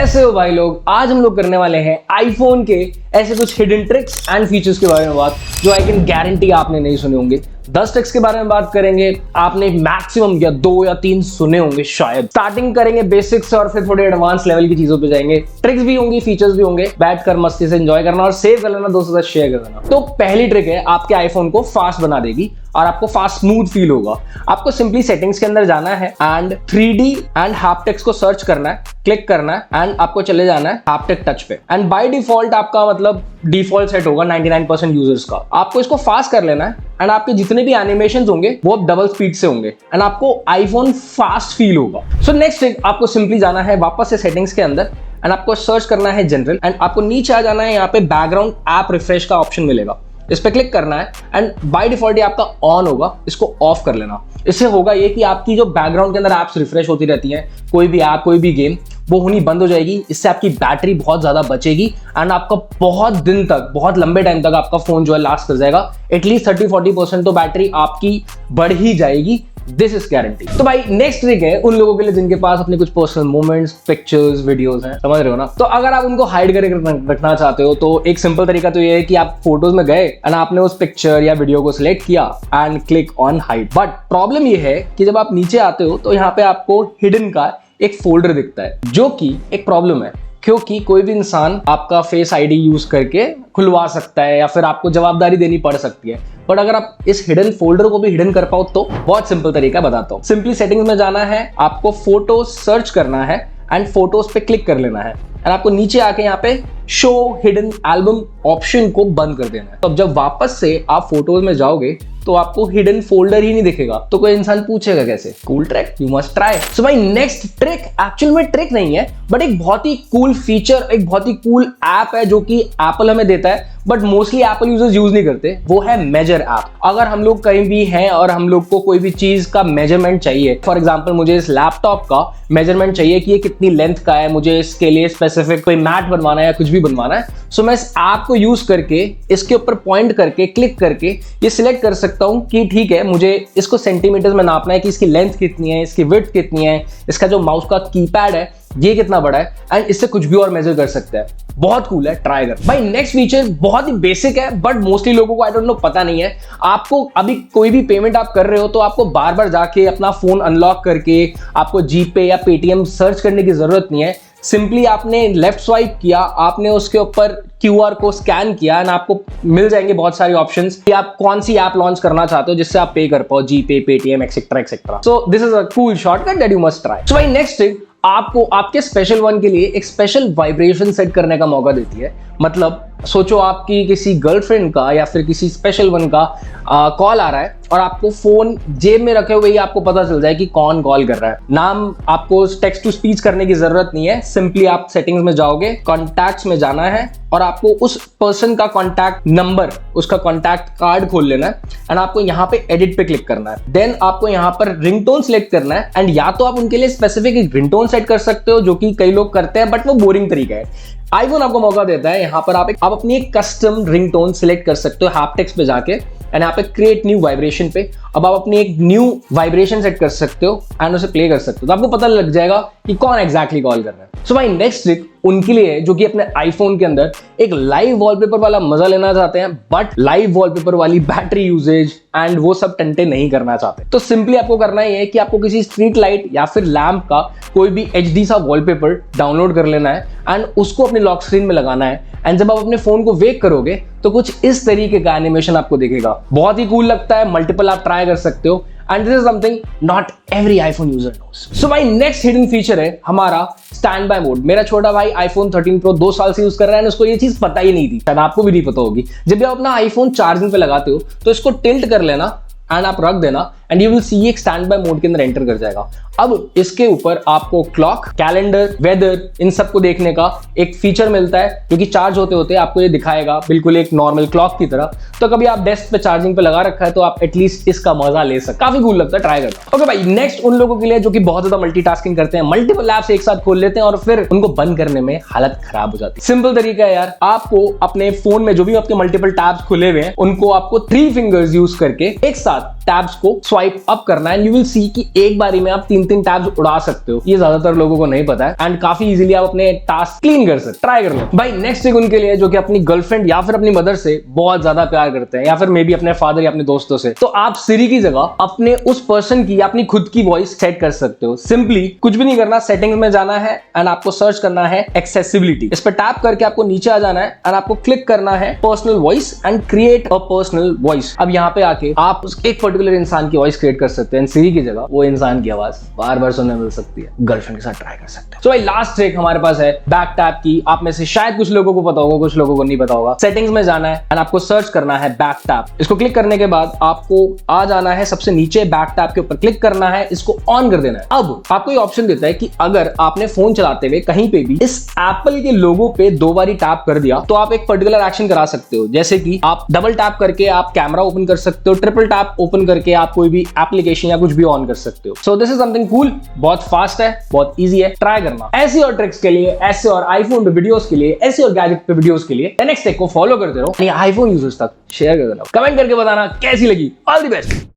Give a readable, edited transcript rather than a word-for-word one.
कैसे हो भाई लोग। आज हम लोग करने वाले हैं आईफोन के ऐसे कुछ हिडन ट्रिक्स एंड फीचर्स के बारे में बात, जो आई कैन गारंटी आपने नहीं सुने होंगे। 10 ट्रिक्स के बारे में बात करेंगे, आपने मैक्सिमम या 2 या 3 सुने होंगे शायद। स्टार्टिंग करेंगे बेसिक्स से और फिर थोड़े एडवांस लेवल की चीजों पे जाएंगे। ट्रिक्स भी होंगी, फीचर्स भी होंगे। बैठ कर मस्ती से एंजॉय करना और सेव कर लेना, दोस्तों के साथ शेयर कर देना। तो पहली ट्रिक है, आपके आईफोन को फास्ट बना देगी और आपको फास्ट स्मूथ फील होगा। आपको सिंपली सेटिंग्स के अंदर जाना है एंड 3D एंड हैप्टिक्स को सर्च करना है, क्लिक करना है एंड आपको चले जाना है हैप्टिक टच पे। एंड बाय डिफॉल्ट आपका मतलब डिफॉल्ट सेट होगा 99% यूजर्स का। आपको इसको फास्ट कर लेना है एंड आपके जितने भी एनिमेशंस होंगे वो अब डबल स्पीड से होंगे एंड आपको आईफोन फास्ट फील होगा। सो नेक्स्ट ट्रिक, आपको सिंपली जाना है वापस से सेटिंग्स के अंदर एंड आपको सर्च करना है जनरल एंड आपको नीचे आ जाना है। यहाँ पे बैकग्राउंड ऐप रिफ्रेश का ऑप्शन मिलेगा, इस पे क्लिक करना है एंड बाय डिफॉल्ट ये आपका ऑन होगा, इसको ऑफ कर लेना। इससे होगा ये कि आपकी जो बैकग्राउंड के अंदर एप्स रिफ्रेश होती रहती हैं, कोई भी ऐप कोई भी गेम, वो होनी बंद हो जाएगी। इससे आपकी बैटरी बहुत ज्यादा बचेगी एंड आपका बहुत दिन तक, बहुत लंबे टाइम तक आपका फोन जो है लास्ट कर जाएगा। एटलीस्ट 30-40% तो बैटरी आपकी बढ़ ही जाएगी, दिस इज गारंटी। तो भाई नेक्स्ट ट्रिक है उन लोगों के लिए जिनके पास अपने कुछ पर्सनल मोमेंट्स, पिक्चर्स, वीडियोस हैं, समझ रहे हो ना। तो अगर आप उनको हाइड करके रखना चाहते हो तो एक सिंपल तरीका तो ये है कि आप फोटोज में गए एंड आपने उस पिक्चर या वीडियो को सिलेक्ट किया and click on hide. But problem ये है कि जब आप नीचे आते हो तो यहाँ पे आपको हिडन का एक फोल्डर दिखता है, जो कि एक प्रॉब्लम है क्योंकि कोई भी इंसान आपका फेस आईडी यूज करके खुलवा सकता है या फिर आपको जवाबदारी देनी पड़ सकती है। बट अगर आप इस हिडन फोल्डर को भी हिडन कर पाओ तो बहुत सिंपल तरीका बताता हूँ। सिंपली सेटिंग्स में जाना है, आपको फोटो सर्च करना है एंड फोटोज पे क्लिक कर लेना है एंड आपको नीचे आके यहाँ पे शो हिडन एल्बम ऑप्शन को बंद कर देना है। तो अब जब वापस से आप फोटोज में जाओगे तो आपको हिडन फोल्डर ही नहीं दिखेगा। तो कोई इंसान पूछेगा कैसे? Cool trick, you must try. So भाई नेक्स्ट ट्रिक एक्चुअल में ट्रिक नहीं है बट एक बहुत ही कूल फीचर, एक बहुत ही कूल ऐप है जो कि एप्पल हमें देता है but mostly Apple users use नहीं करते। वो है मेजर ऐप। अगर हम लोग कहीं भी हैं और हम लोग को कोई भी चीज का मेजरमेंट चाहिए, फॉर एग्जांपल मुझे इस लैपटॉप का मेजरमेंट चाहिए कि ये कितनी लेंथ का है, मुझे इसके लिए स्पेसिफिक कोई मैट बनवाना है या कुछ भी बनवाना है, सो मैं इस ऐप को यूज करके इसके ऊपर पॉइंट करके क्लिक करके ये सिलेक्ट कर सकता हूं कि ठीक है मुझे इसको सेंटीमीटर्स में नापना है कि इसकी लेंथ कितनी है, इसकी विड्थ कितनी है, इसका जो माउस का कीपैड है ये कितना बड़ा है एंड इससे कुछ भी और मेजर कर सकते हैं। बहुत कूल है, ट्राई कर। भाई नेक्स्ट फीचर बहुत ही बेसिक है बट मोस्टली लोगों को आई डोंट नो पता नहीं है। आपको अभी कोई भी पेमेंट आप कर रहे हो तो आपको बार बार जाके अपना फोन अनलॉक करके आपको जीपे या पेटीएम सर्च करने की जरूरत नहीं है। सिंपली आपने लेफ्ट स्वाइप किया, आपने उसके ऊपर QR को स्कैन किया एंड आपको मिल जाएंगे बहुत सारी ऑप्शंस कि आप कौन सी ऐप लॉन्च करना चाहते हो जिससे आप पे कर पाओ, GPay, Paytm etcetera etcetera. So this is a cool shortcut that you must try. So भाई नेक्स्ट थिंग, आपको आपके स्पेशल वन के लिए एक स्पेशल वाइब्रेशन सेट करने का मौका देती है। मतलब सोचो आपकी किसी गर्लफ्रेंड का या फिर किसी स्पेशल वन का कॉल आ रहा है और आपको फोन जेब में रखे हुए ही आपको पता चल जाए कि कौन कॉल कर रहा है। नाम आपको टेक्स्ट टू स्पीच करने की जरूरत नहीं है। सिंपली आप सेटिंग्स में जाओगे, कॉन्टैक्ट्स में जाना है और आपको उस पर्सन का कॉन्टैक्ट नंबर, उसका कॉन्टैक्ट कार्ड खोल लेना है एंड आपको यहाँ पे एडिट पे क्लिक करना है। देन आपको यहाँ पर रिंगटोन सिलेक्ट करना है एंड या तो आप उनके लिए स्पेसिफिक एक रिंगटोन सेट कर सकते हो जो कि कई लोग करते हैं बट वो बोरिंग तरीका है। आईफोन आपको मौका देता है, यहाँ पर आप अपनी एक कस्टम रिंगटोन सिलेक्ट कर सकते हो हैप्टिक्स पे जाके एंड यहाँ पे क्रिएट न्यू वाइब्रेशन पे अब आप अपनी एक न्यू वाइब्रेशन सेट कर सकते हो एंड उसे प्ले कर सकते हो। तो आपको पता लग जाएगा कि कौन एग्जैक्टली कॉल कर रहा है। सो भाई नेक्स्ट ट्रिक उनके लिए जो कि अपने आईफोन के अंदर एक लाइव वॉलपेपर वाला मजा लेना चाहते हैं बट लाइव वॉलपेपर वाली बैटरी यूजेज एंड वो सब टंटे नहीं करना चाहते। तो सिंपली आपको करना ही है कि आपको किसी स्ट्रीट लाइट या फिर लैंप का कोई भी HD सा वॉलपेपर डाउनलोड कर लेना है एंड उसको अपने लॉक स्क्रीन में लगाना है एंड जब आप अपने फोन को वेक करोगे तो कुछ इस तरीके का एनिमेशन आपको दिखेगा। बहुत ही कूल लगता है, मल्टीपल आप ट्राई कर सकते हो and this is something not every iPhone user knows. So भाई नेक्स्ट हिडन फीचर है हमारा स्टैंड बाय मोड। मेरा छोटा भाई आईफोन 13 प्रो 2 साल से यूज कर रहा है, उसको ये चीज पता ही नहीं थी, शायद आपको भी नहीं पता होगी। जब भी आप अपना आईफोन चार्जिंग पे लगाते हो तो इसको टिल्ट कर लेना एंड आप रख देना एंड यू विल सी एक स्टैंड बाय मोड के अंदर एंटर कर जाएगा। अब इसके ऊपर आपको क्लॉक, कैलेंडर, वेदर, इन सबको देखने का एक फीचर मिलता है जो कि चार्ज होते होते आपको ये दिखाएगा बिल्कुल एक नॉर्मल क्लॉक की तरह। तो कभी आप डेस्क पे चार्जिंग पे लगा रखा है तो आप एटलीस्ट इसका मजा ले सकते, काफी कूल लगता है, ट्राई करना। ओके भाई नेक्स्ट उन लोगों के लिए जो कि बहुत ज्यादा मल्टीटास्किंग करते हैं, मल्टीपल ऐप्स एक साथ खोल लेते हैं और फिर उनको बंद करने में हालत खराब हो जाती है। सिंपल तरीका है यार, आपको अपने फोन में जो भी आपके मल्टीपल टैब्स खुले हुए हैं उनको आपको 3 फिंगर्स यूज करके एक साथ टैब्स को स्वाइप अप करना है एंड यू विल सी कि एक बारी में आप 3-3 टैब्स उड़ा सकते हो। ये ज्यादातर लोगों को नहीं पता है एंड काफी इजीली आप अपने टास्क क्लीन कर सकते। ट्राई कर लो भाई। नेक्स्ट एक उनके लिए जो कि अपनी गर्लफ्रेंड या फिर अपनी मदर से बहुत ज्यादा प्यार करते हैं, या फिर मे बी अपने फादर या अपने दोस्तों से, तो आप सिरी की जगह अपने उस पर्सन की या अपनी खुद की वॉइस सेट कर सकते हो। सिंपली कुछ भी नहीं करना, सेटिंग्स में जाना है एंड आपको सर्च करना है एक्सेसिबिलिटी। इस पर टैप करके आपको नीचे आ जाना है एंड आपको क्लिक करना है personal voice and create a personal voice. अब यहाँ पे आके आप एक पर्टिकुलर इंसान की वॉइस क्रिएट कर सकते हैं। सिरी की जगह वो इंसान की आवाज बार बार सुनने मिल सकती है। गर्लफ्रेंड के साथ ट्राई कर सकते हैं। तो भाई लास्ट ट्रिक हमारे पास है बैक टैप की। आप में से शायद कुछ लोगों को पता होगा, कुछ लोगों को नहीं पता होगा। सेटिंग्स में जाना है एंड आपको सर्च करना है बैक टैप। इसको क्लिक करने के बाद आपको आ जाना है सबसे नीचे, बैक टैप के ऊपर क्लिक करना है, इसको ऑन कर देना है। अब आपको ये ऑप्शन देता है कि अगर आपने फोन चलाते हुए कहीं पे भी इस एप्पल के लोगो पे 2 बारी टैप कर दिया तो आप एक पर्टिकुलर एक्शन करा सकते हो। जैसे कि आप डबल टैप करके आप कैमरा ओपन कर सकते हो, ट्रिपल टैप ओपन करके आप कोई भी एप्लीकेशन या कुछ भी ऑन कर सकते हो। सो दिस इज समथिंग कूल, बहुत फास्ट है, बहुत ईजी है, ट्राई करना। ऐसी और ट्रिक्स के लिए, ऐसे और आईफोन पे वीडियोस के लिए, ऐसे और गैजेट पे वीडियोस के लिए नेक्स्ट टेक को फॉलो करते रहो। आईफोन यूजर्स तक शेयर कर देना, कमेंट करके बताना कैसी लगी। All the best.